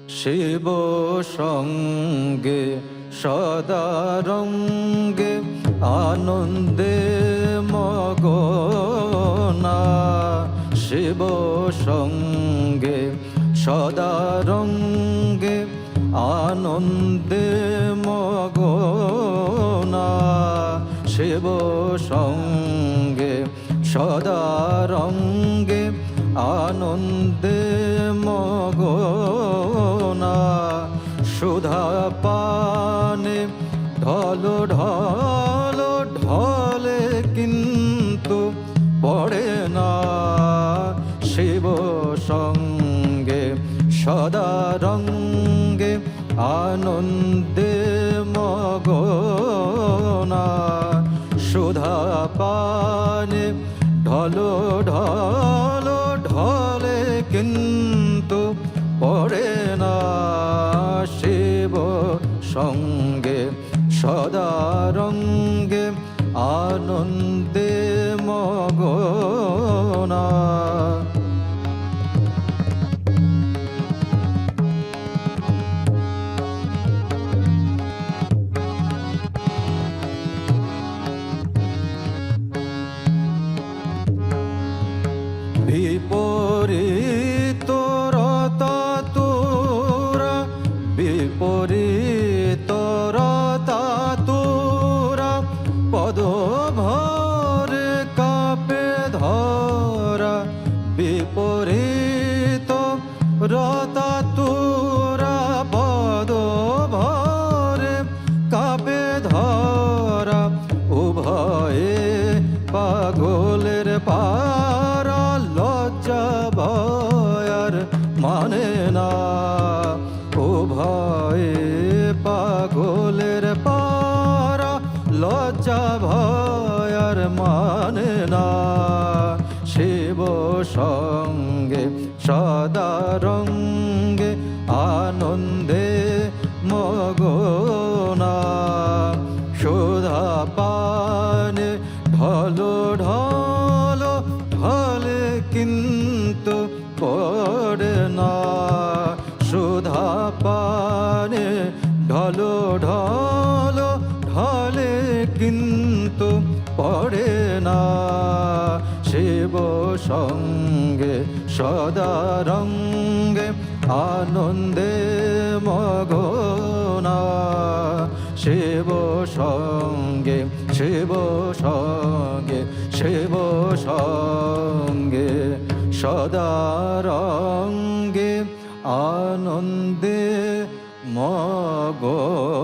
শিব সঙ্গে সদা রঙ্গে আনন্দে মগনা। শিব সঙ্গে সদা রঙ্গে আনন্দে মগনা। শিব সঙ্গে সদা রঙ্গে আনন্দে মগনা। সুধা পানে ঢল ঢল ঢলে কিন্তু পড়ে না। শিব সঙ্গে সদা রঙ্গে আনন্দে মগনা। সুধা পানে ঢল ঢল ঢলে কিন্তু পড়ে না। শিব সঙ্গে সদা রঙ্গে আনন্দে মগনা। বিপরীত রতা তোরা, বিপরীত রতা তোরা, পদ ভরে কাপে ধরা। বিপরীত রতা তোরা, পদ ভরে কাপে ধরা। উভয়ে পাগলের পারা, লজ্জা ভয়ার মানে না। উভয়ে পাগলের পারা, লজ্জা ভয়ার মানে না। শিব সঙ্গে সদা রঙ্গে আনন্দে মগনা। সুধা পানে ঢল ঢল ঢলে কিন্তু পড়ে না। সুধা পানে ঢল ঢল ঢলে কিন্তু পড়ে না। শিব সঙ্গে সদা রঙ্গে আনন্দে মগনা। শিব সঙ্গে শিব সঙ্গে শিব সঙ্গে সদা রঙ্গে আনন্দে মগনা।